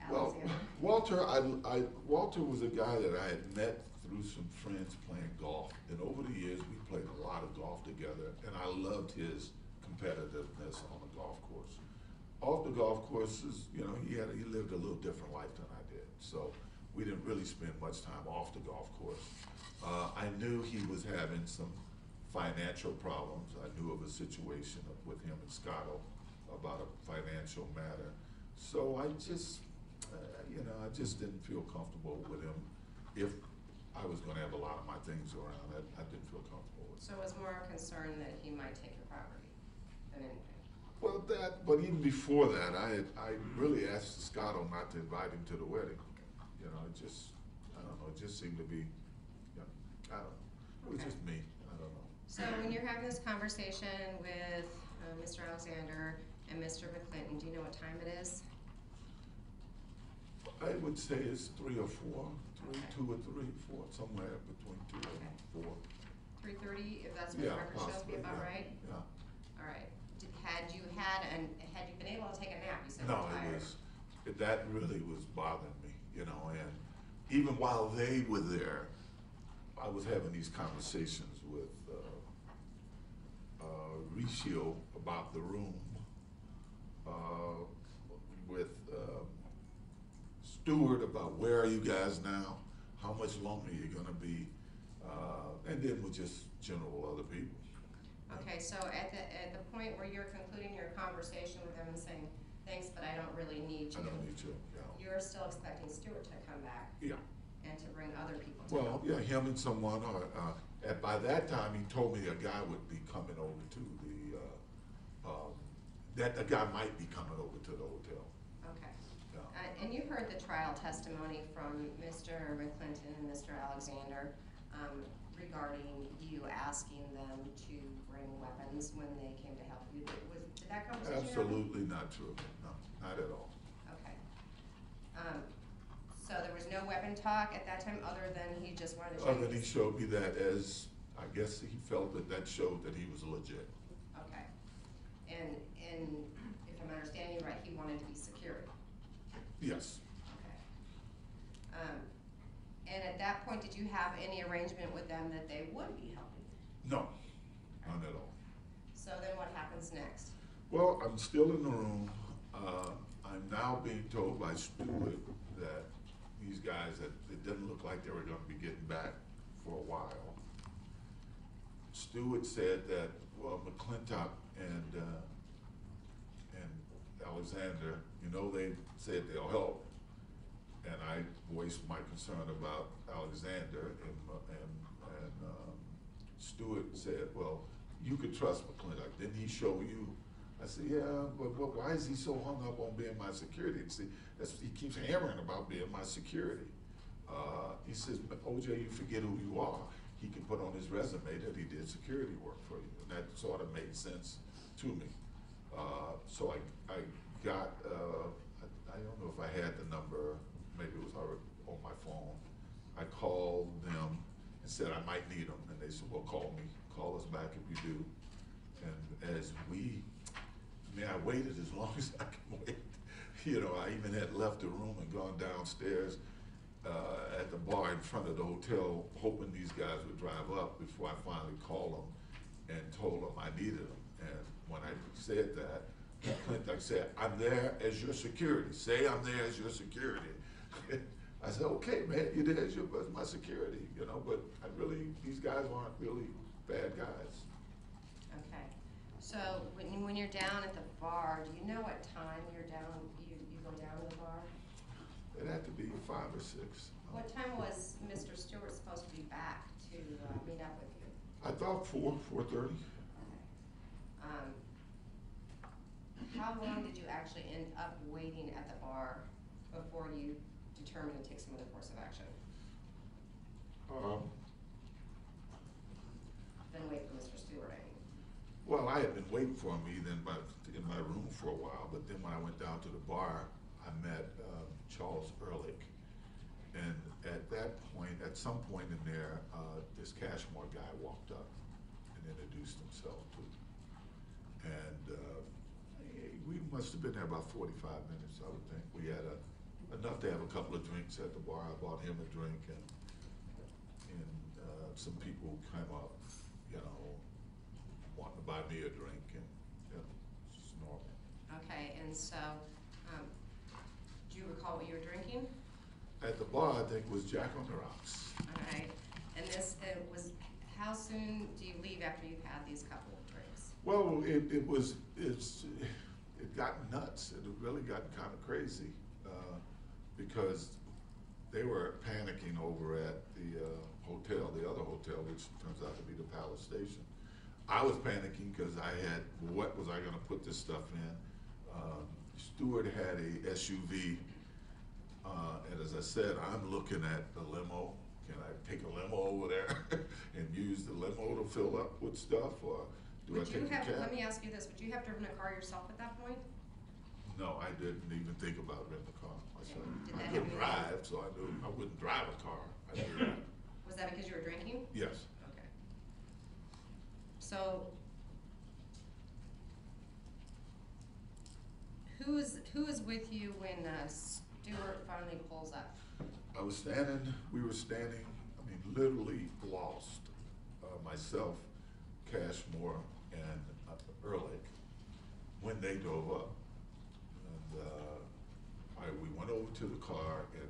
Speaker 1: Well,
Speaker 2: Alexander.
Speaker 1: Walter was a guy that I had met through some friends playing golf, and over the years we played a lot of golf together, and I loved his competitiveness on the golf course. Off the golf courses, you know, he lived a little different life than I did, so we didn't really spend much time off the golf course. I knew he was having some financial problems. I knew of a situation with him and Scotto about a financial matter. So I just, I just didn't feel comfortable with him. If I was gonna have a lot of my things around, I didn't feel comfortable with it.
Speaker 2: So it was more a concern that he might take your property than anything?
Speaker 1: Well, but even before that, I really asked Scotto not to invite him to the wedding. You know, I don't know, it just seemed to be, I don't know, it was
Speaker 2: Okay.
Speaker 1: just me, I don't know.
Speaker 2: So when you're having this conversation with Mr. Alexander and Mr. McClinton, do you know what time it is?
Speaker 1: I would say it's 3 or 4,
Speaker 2: Okay.
Speaker 1: 2 or 3, 4, somewhere between 2 and 4.
Speaker 2: 3:30, if that's what the
Speaker 1: Yeah,
Speaker 2: record shows, be
Speaker 1: possibly,
Speaker 2: about
Speaker 1: yeah,
Speaker 2: right?
Speaker 1: yeah.
Speaker 2: All right. Had you been able to take a nap? You said
Speaker 1: No,
Speaker 2: you're tired.
Speaker 1: that really was bothering me, you know, and even while they were there, I was having these conversations with Ricio about the room, with Stewart about where are you guys now, how much longer you're gonna be, and then with just general other people.
Speaker 2: Okay, so at the point where you're concluding your conversation with them and saying, thanks, but I don't really need you.
Speaker 1: I don't need to, yeah.
Speaker 2: You're still expecting Stewart to come back
Speaker 1: Yeah.
Speaker 2: and to bring other people to
Speaker 1: Well,
Speaker 2: help.
Speaker 1: yeah, him and someone, by that time, he told me a guy would be coming over to that a guy might be coming over to the hotel.
Speaker 2: Okay.
Speaker 1: Yeah.
Speaker 2: And you heard the trial testimony from Mr. McClinton and Mr. Alexander regarding you asking them to bring weapons when they came to help you. Did that conversation happen?
Speaker 1: Absolutely not true, no, not at all.
Speaker 2: Okay. So there was no weapon talk at that time, other than he just wanted to show you?
Speaker 1: Other than he showed me that as, I guess he felt that showed that he was legit.
Speaker 2: Okay. And if I'm understanding you right, he wanted to be secured?
Speaker 1: Yes.
Speaker 2: Okay. And at that point, did you have any arrangement with them that they would be helping you?
Speaker 1: No, none at all.
Speaker 2: So then what happens next?
Speaker 1: Well, I'm still in the room. I'm now being told by Stewart that these guys, that it didn't look like they were gonna be getting back for a while. Stewart said that, well, McClintock and Alexander, you know, they said they'll help. And I voiced my concern about Alexander, and Stewart said, well, you could trust McClintock. Didn't he show you? I said, yeah, but why is he so hung up on being my security? See, he keeps hammering about being my security. He says, OJ, you forget who you are. He can put on his resume that he did security work for you. And that sort of made sense to me. So I got, I don't know if I had the number, maybe it was already on my phone. I called them and said I might need them, and they said, well, call us back if you do. And as I waited as long as I could wait. You know, I even had left the room and gone downstairs at the bar in front of the hotel, hoping these guys would drive up before I finally called them and told them I needed them. And when I said that, McClintock said, I'm there as your security. Say I'm there as your security. I said, okay, man, you're there as my security, you know, but these guys aren't really bad guys.
Speaker 2: Okay. So when you're down at the bar, do you know what time you're down, you go down to the bar?
Speaker 1: It had to be 5 or 6.
Speaker 2: What time was Mr. Stewart supposed to be back to meet up with you?
Speaker 1: I thought 4:30.
Speaker 2: Okay. How long did you actually end up waiting at the bar before you determined to take some other course of action? than wait for Mr. Stewart, I mean.
Speaker 1: Well, I had been waiting for him in my room for a while, but then when I went down to the bar, I met Charles Ehrlich. And at that point, at some point in there, this Cashmore guy walked up and introduced himself to me. And we must have been there about 45 minutes, I would think. We had enough to have a couple of drinks at the bar. I bought him a drink, and some people came up, you know, wanting to buy me a drink, and you know, it's just normal.
Speaker 2: Okay, and so, do you recall what you were drinking?
Speaker 1: At the bar, I think it was Jack on the Rocks.
Speaker 2: All right, and how soon do you leave after you've had these couple of drinks?
Speaker 1: Well, it got nuts. It really got kind of crazy because they were panicking over at the hotel, the other hotel, which turns out to be the Palace Station. I was panicking because what was I going to put this stuff in? Stewart had a SUV, and as I said, I'm looking at the limo. Can I take a limo over there and use the limo to fill up with stuff, or do I take the cab?
Speaker 2: Let me ask you this, would you have driven a car yourself at that point?
Speaker 1: No, I didn't even think about renting a car myself.
Speaker 2: Did
Speaker 1: I
Speaker 2: that
Speaker 1: couldn't
Speaker 2: happen?
Speaker 1: drive, so I knew I wouldn't drive a car. I knew that.
Speaker 2: Was that because you were drinking?
Speaker 1: Yes.
Speaker 2: Okay. So, who is with you when Stewart finally pulls up?
Speaker 1: We were standing, I mean, literally lost. Myself, Cashmore, and Ehrlich, when they drove up. And we went over to the car, and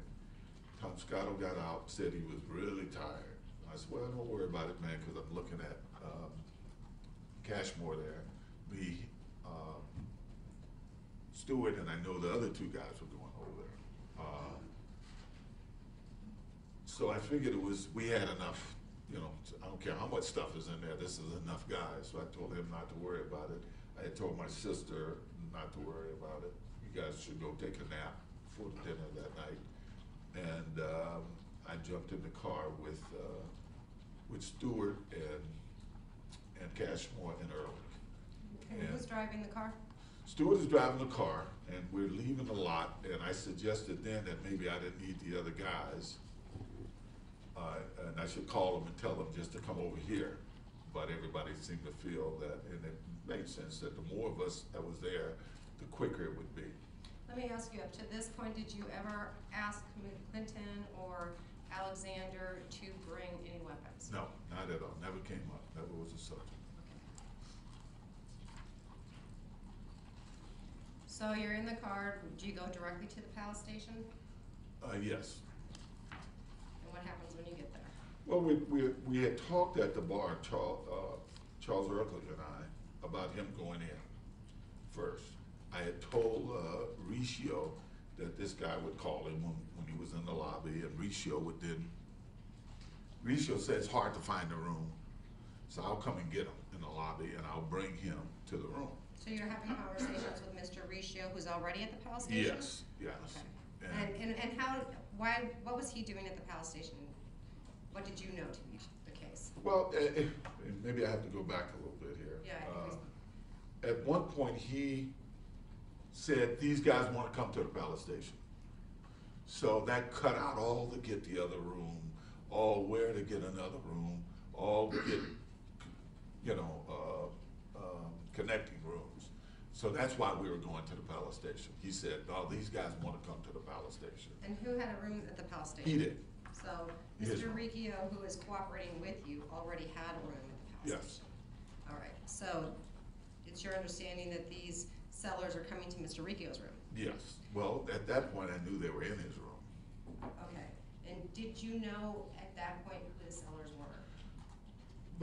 Speaker 1: Tom Scotto got out, said he was really tired. I said, well, don't worry about it, man, because I'm looking at Cashmore there, me, Stewart, and I know the other two guys were going over there. So I figured we had enough, you know, I don't care how much stuff is in there, this is enough guys. So I told him not to worry about it. I had told my sister not to worry about it. You guys should go take a nap before dinner that night. And I jumped in the car with Stewart and Cashmore and Ehrlich.
Speaker 2: And who was driving the car?
Speaker 1: Stewart is driving the car, and we're leaving the lot, and I suggested then that maybe I didn't need the other guys. And I should call them and tell them just to come over here. But everybody seemed to feel that, and it made sense that the more of us that was there, the quicker it would be.
Speaker 2: Let me ask you, up to this point, did you ever ask Clinton or Alexander to bring any weapons?
Speaker 1: No, not at all. Never came up. Never was a subject.
Speaker 2: So you're in the car. Do you go directly to the Palace Station?
Speaker 1: Yes.
Speaker 2: And what happens when you get there?
Speaker 1: Well, we had talked at the bar, Charles Ehrlich and I, about him going in first. I had told Riccio that this guy would call him when he was in the lobby, and Riccio said it's hard to find a room, so I'll come and get him in the lobby, and I'll bring him to the room.
Speaker 2: So you're having conversations with Mr. Riccio, who's already at the Palace Station?
Speaker 1: Yes, yes.
Speaker 2: Okay. And what was he doing at the Palace Station? What did you know to be the case?
Speaker 1: Well, maybe I have to go back a little bit here.
Speaker 2: Yeah.
Speaker 1: At one point, he said, these guys want to come to the Palace Station. So that cut out all to get the other room, all where to get another room, all to get, you know, connecting rooms. So that's why we were going to the Palace Station. He said, oh, these guys want to come to the Palace Station.
Speaker 2: And who had a room at the Palace Station?
Speaker 1: He did.
Speaker 2: So Mr. Riccio, who is cooperating with you, already had a room at the Palace
Speaker 1: Yes.
Speaker 2: Station? All right. So it's your understanding that these sellers are coming to Mr. Riccio's room?
Speaker 1: Yes. Well, at that point, I knew they were in his room.
Speaker 2: Okay. And did you know at that point who the sellers were?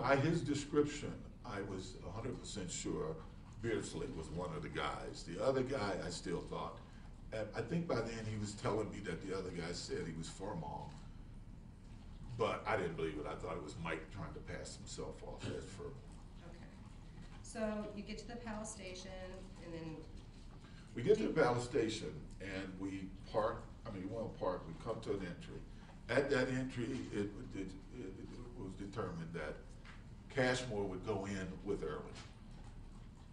Speaker 1: By his description, I was 100% sure Beardsley was one of the guys. The other guy, I still thought, I think by then he was telling me that the other guy said he was Furlong, but I didn't believe it. I thought it was Mike trying to pass himself off as Furlong.
Speaker 2: Okay. So you get to the Palace Station, and then
Speaker 1: We get to the Palace Station, and we park. We want to park. We come to an entry. At that entry, it was determined that Cashmore would go in with Early.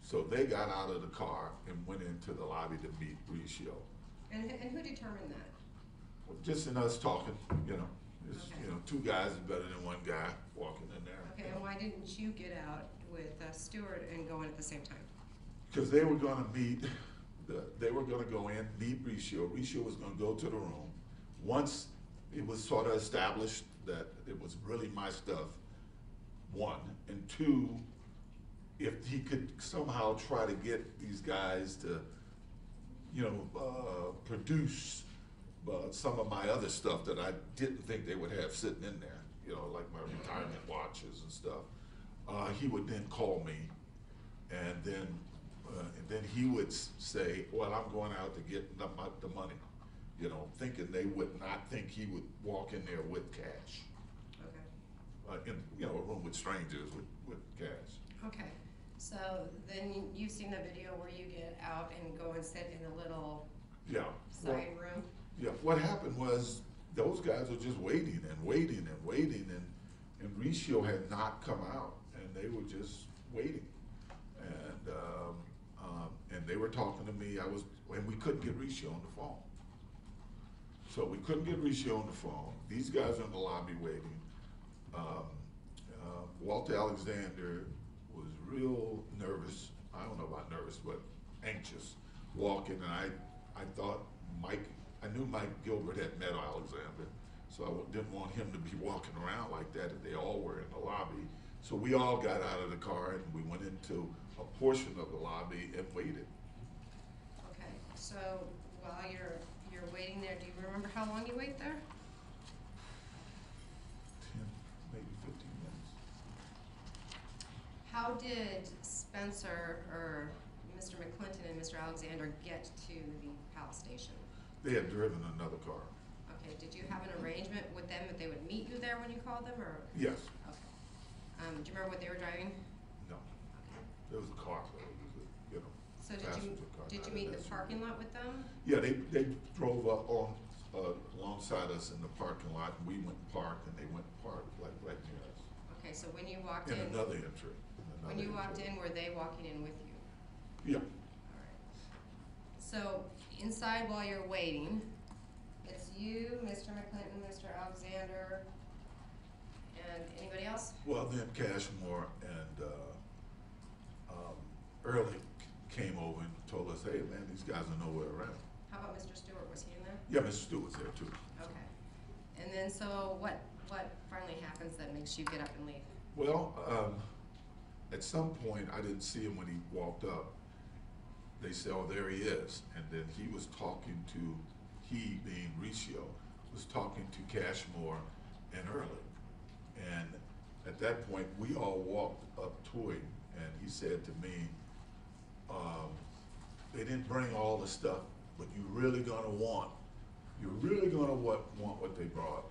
Speaker 1: So they got out of the car and went into the lobby to meet Riccio.
Speaker 2: And who determined that?
Speaker 1: Just in us talking, you know, it's,
Speaker 2: Okay.
Speaker 1: you know, two guys is better than one guy walking in there.
Speaker 2: Okay, and why didn't you get out with Stewart and go in at the same time?
Speaker 1: Because they were gonna meet, they were gonna go in, meet Riccio. Riccio was gonna go to the room. Once it was sort of established that it was really my stuff, one, and two, if he could somehow try to get these guys to, you know, produce some of my other stuff that I didn't think they would have sitting in there, you know, like my retirement watches and stuff. He would then call me, and then he would say, well, I'm going out to get the money, you know, thinking they would not think he would walk in there with cash.
Speaker 2: Okay.
Speaker 1: In, you know, a room with strangers with cash.
Speaker 2: Okay, so then you've seen the video where you get out and go and sit in a little
Speaker 1: Yeah.
Speaker 2: side room?
Speaker 1: Yeah, what happened was, those guys were just waiting and waiting and waiting, and Riccio had not come out, and they were just waiting. And they were talking to me, and we couldn't get Riccio on the phone. So we couldn't get Riccio on the phone. These guys are in the lobby waiting. Walter Alexander was real nervous, I don't know about nervous, but anxious, walking, and I thought I knew Mike Gilbert had met Alexander, so I didn't want him to be walking around like that if they all were in the lobby. So we all got out of the car and we went into a portion of the lobby and waited.
Speaker 2: Okay, so while you're waiting there, do you remember how long you wait there?
Speaker 1: 10, maybe 15 minutes.
Speaker 2: How did Spencer or Mr. McClinton and Mr. Alexander get to the Palace Station?
Speaker 1: They had driven another car.
Speaker 2: Okay, did you have an arrangement with them that they would meet you there when you called them, or?
Speaker 1: Yes.
Speaker 2: Okay. Do you remember what they were driving?
Speaker 1: No.
Speaker 2: Okay.
Speaker 1: There was a car, but it was a, you know,
Speaker 2: So
Speaker 1: passenger car.
Speaker 2: did
Speaker 1: not
Speaker 2: you
Speaker 1: a
Speaker 2: meet the
Speaker 1: SUV.
Speaker 2: parking lot with them?
Speaker 1: Yeah, they drove up on, alongside us in the parking lot, and we went and parked, and they went and parked like right near us.
Speaker 2: Okay, so when you walked
Speaker 1: In
Speaker 2: in,
Speaker 1: another entry.
Speaker 2: when you walked in, were they walking in with you?
Speaker 1: Yeah.
Speaker 2: All right. So inside while you're waiting, it's you, Mr. McClinton, Mr. Alexander, and anybody else?
Speaker 1: Well, then Cashmore and Early came over and told us, hey, man, these guys are nowhere around.
Speaker 2: How about Mr. Stewart? Was he in there?
Speaker 1: Yeah, Mr. Stewart's there too.
Speaker 2: Okay. And then, so what finally happens that makes you get up and leave?
Speaker 1: Well, at some point, I didn't see him when he walked up. They said, oh, there he is. And then he was talking to, he being Riccio, was talking to Cashmore and Early. And at that point, we all walked up to him, and he said to me, they didn't bring all the stuff, but you're really gonna want what they brought.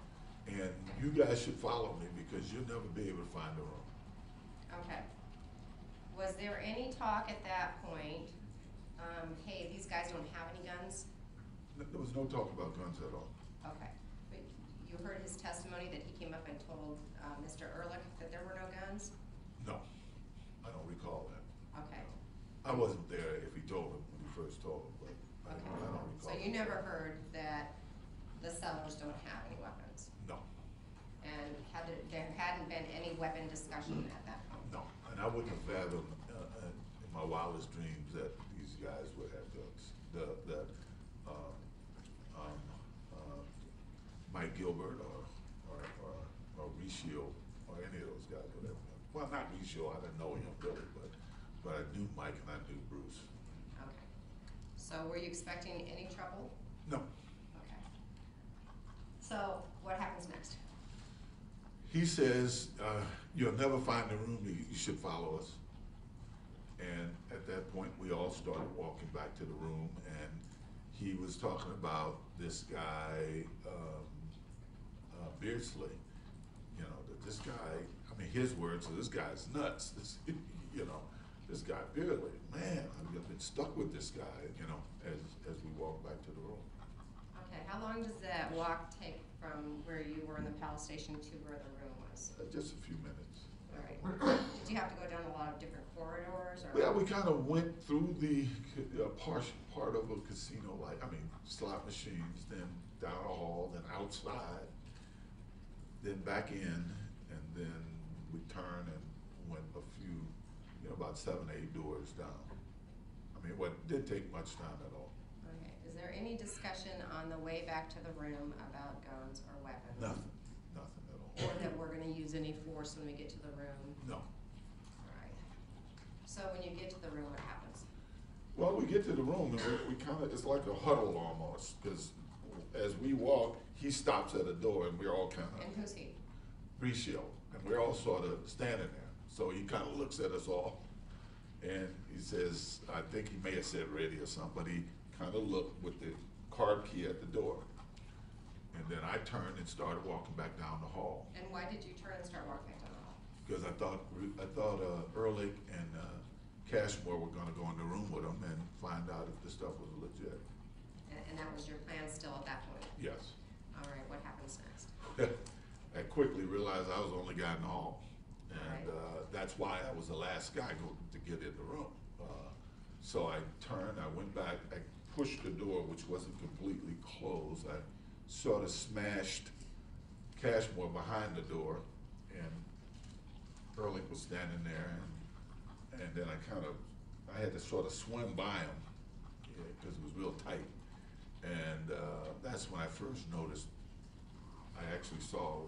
Speaker 1: And you guys should follow me because you'll never be able to find the room.
Speaker 2: Okay. Was there any talk at that point, hey, these guys don't have any guns?
Speaker 1: There was no talk about guns at all.
Speaker 2: Okay. But you heard his testimony that he came up and told Mr. Ehrlich that there were no guns?
Speaker 1: No, I don't recall that.
Speaker 2: Okay.
Speaker 1: I wasn't there if he told him when he first told him, but I
Speaker 2: Okay.
Speaker 1: don't recall.
Speaker 2: So you never heard that the sellers don't have any weapons?
Speaker 1: No,
Speaker 2: And there hadn't been any weapon discussion at that point?
Speaker 1: no, and I wouldn't have fathomed in my wildest dreams that these guys would have guns. That Mike Gilbert or Riccio or any of those guys would have guns. Well, not Riccio, I didn't know him really, but I knew Mike and I knew Bruce.
Speaker 2: Okay. So were you expecting any trouble?
Speaker 1: No.
Speaker 2: Okay. So what happens next?
Speaker 1: He says, you'll never find the room, you should follow us. And at that point, we all started walking back to the room, and he was talking about this guy, Beardsley. You know, that this guy, I mean, his words, so this guy's nuts. This, you know, this guy Beardsley, man, I've been stuck with this guy, you know, as we walk back to the room.
Speaker 2: Okay, how long does that walk take from where you were in the Palace Station to where the room was?
Speaker 1: Just a few minutes.
Speaker 2: All right. Did you have to go down a lot of different corridors, or?
Speaker 1: Yeah, we kind of went through the part of a casino, slot machines, then down a hall, then outside, then back in, and then we turned and went a few, about 7 or 8 doors down. It didn't take much time at all.
Speaker 2: Okay, is there any discussion on the way back to the room about guns or weapons?
Speaker 1: Nothing at all.
Speaker 2: Or that we're gonna use any force when we get to the room?
Speaker 1: No.
Speaker 2: Alright. So when you get to the room, what happens?
Speaker 1: Well, we get to the room and we kind of, it's like a huddle almost, because as we walk, he stops at a door and we're all kind of.
Speaker 2: And who's he?
Speaker 1: Bricio, and we're all sort of standing there. So he kind of looks at us all and he says, I think he may have said ready or something, but he kind of looked with the card key at the door. And then I turned and started walking back down the hall.
Speaker 2: And why did you turn and start walking back down the hall?
Speaker 1: Because I thought Ehrlich and Cashmore were gonna go in the room with him and find out if the stuff was legit.
Speaker 2: And that was your plan still at that point?
Speaker 1: Yes.
Speaker 2: Alright, what happens next?
Speaker 1: I quickly realized I was the only guy in the hall. And
Speaker 2: Right.
Speaker 1: that's why I was the last guy to get in the room. So I turned, I went back, I pushed the door, which wasn't completely closed. I sort of smashed Cashmore behind the door, and Ehrlich was standing there, and then I had to sort of swim by him, because it was real tight. And that's when I first noticed, I actually saw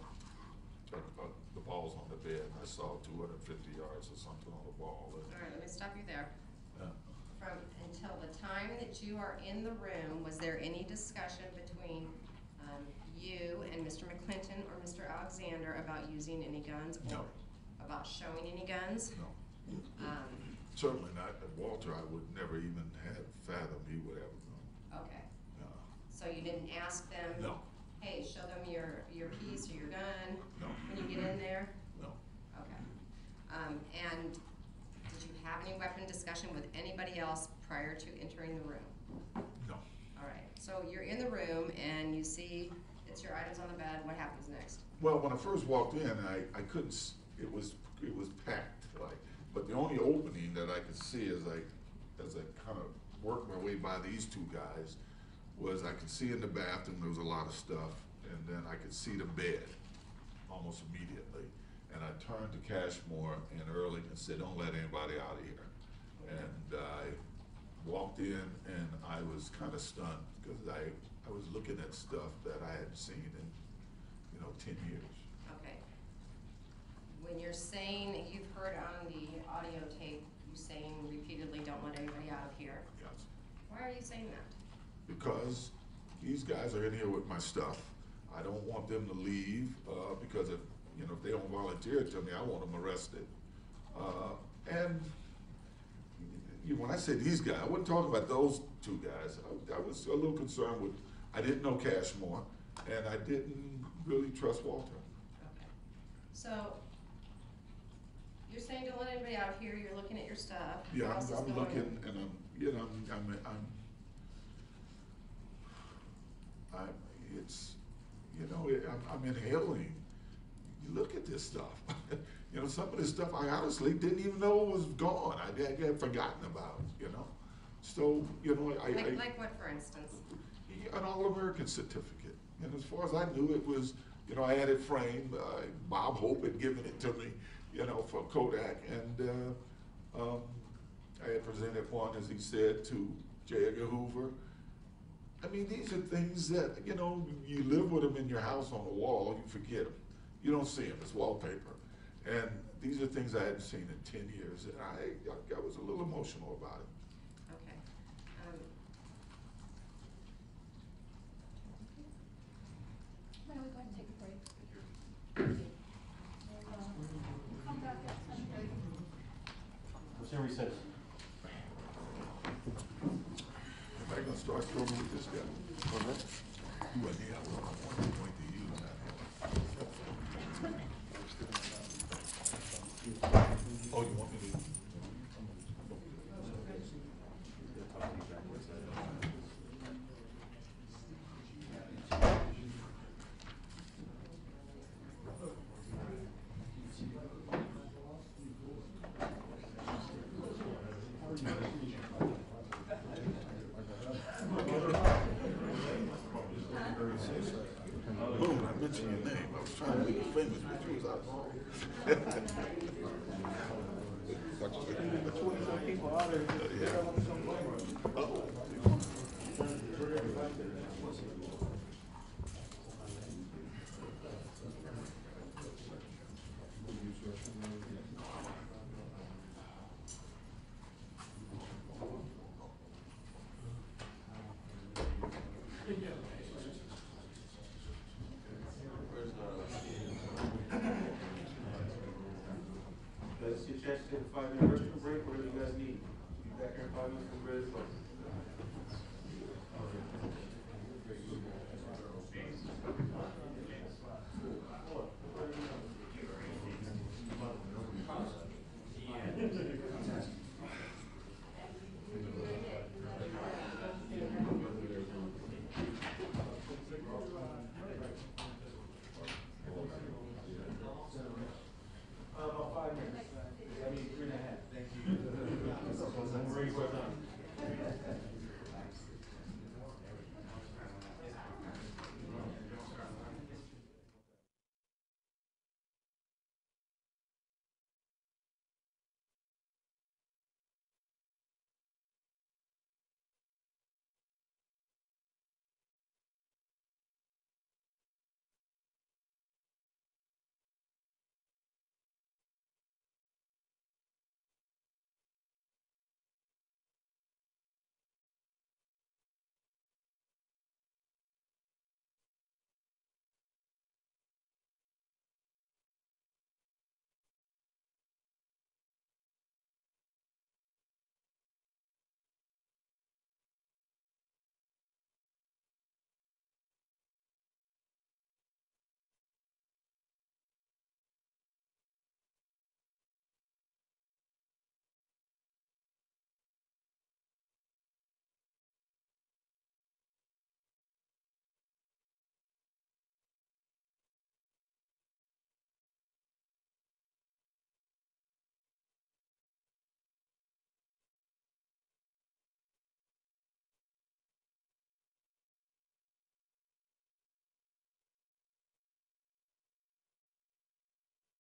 Speaker 1: the balls on the bed. I saw 250 yards or something on the ball.
Speaker 2: Alright, let me stop you there. From until the time that you are in the room, was there any discussion between you and Mr. McClinton or Mr. Alexander about using any guns?
Speaker 1: No.
Speaker 2: Or about showing any guns?
Speaker 1: No.
Speaker 2: Um,
Speaker 1: Certainly not. Walter, I would never even have fathomed he would have gone.
Speaker 2: okay. So you didn't ask them?
Speaker 1: No.
Speaker 2: Hey, show them your piece or your gun?
Speaker 1: No.
Speaker 2: When you get in there?
Speaker 1: No.
Speaker 2: Okay. And did you have any weapon discussion with anybody else prior to entering the room?
Speaker 1: No.
Speaker 2: All right, so you're in the room and you see it's your items on the bed, what happens next?
Speaker 1: Well, when I first walked in, I couldn't, it was packed, but the only opening that I could see as I kind of worked my way by these two guys was I could see in the bathroom there was a lot of stuff, and then I could see the bed almost immediately. And I turned to Cashmore and Ehrlich and said, don't let anybody out of here. And I walked in and I was kind of stunned because I was looking at stuff that I hadn't seen in, 10 years.
Speaker 2: Okay. When you're saying, you've heard on the audio tape, you saying repeatedly, don't let anybody out of here.
Speaker 1: Yes.
Speaker 2: Why are you saying that?
Speaker 1: Because these guys are in here with my stuff. I don't want them to leave because if they don't volunteer to me, I want them arrested. And when I say these guys, I wasn't talking about those two guys. I was a little concerned with, I didn't know Cashmore, and I didn't really trust Walter.
Speaker 2: Okay. So, you're saying don't let anybody out of here, you're looking at your stuff.
Speaker 1: Yeah,
Speaker 2: What else is
Speaker 1: I'm
Speaker 2: going
Speaker 1: looking,
Speaker 2: on?
Speaker 1: and I'm inhaling. You look at this stuff. Some of this stuff I honestly didn't even know was gone. I had forgotten about. So
Speaker 2: Like what, for instance?
Speaker 1: An All-American certificate. And as far as I knew, it was, I had it framed. Bob Hope had given it to me, for Kodak, and I had presented one, as he said, to J. Edgar Hoover. These are things that, you live with them in your house on the wall, you forget them. You don't see them, it's wallpaper. And these are things I hadn't seen in 10 years, and I was a little emotional about it.
Speaker 2: Okay.
Speaker 4: Why don't we go ahead and take a break? Come back at 10:30.
Speaker 5: We're in recess.
Speaker 1: Am I gonna start trouble with this guy? You wasn't here, I want to point to you, not him. Oh, you want me to? mention your name. I was trying to make you famous, but you was out wrong.
Speaker 6: There's 20-some people out there.
Speaker 1: Yeah. Oh.
Speaker 6: Let's get your chance to take a 5-minute restroom break, whatever you guys need. Be back here in 5 minutes.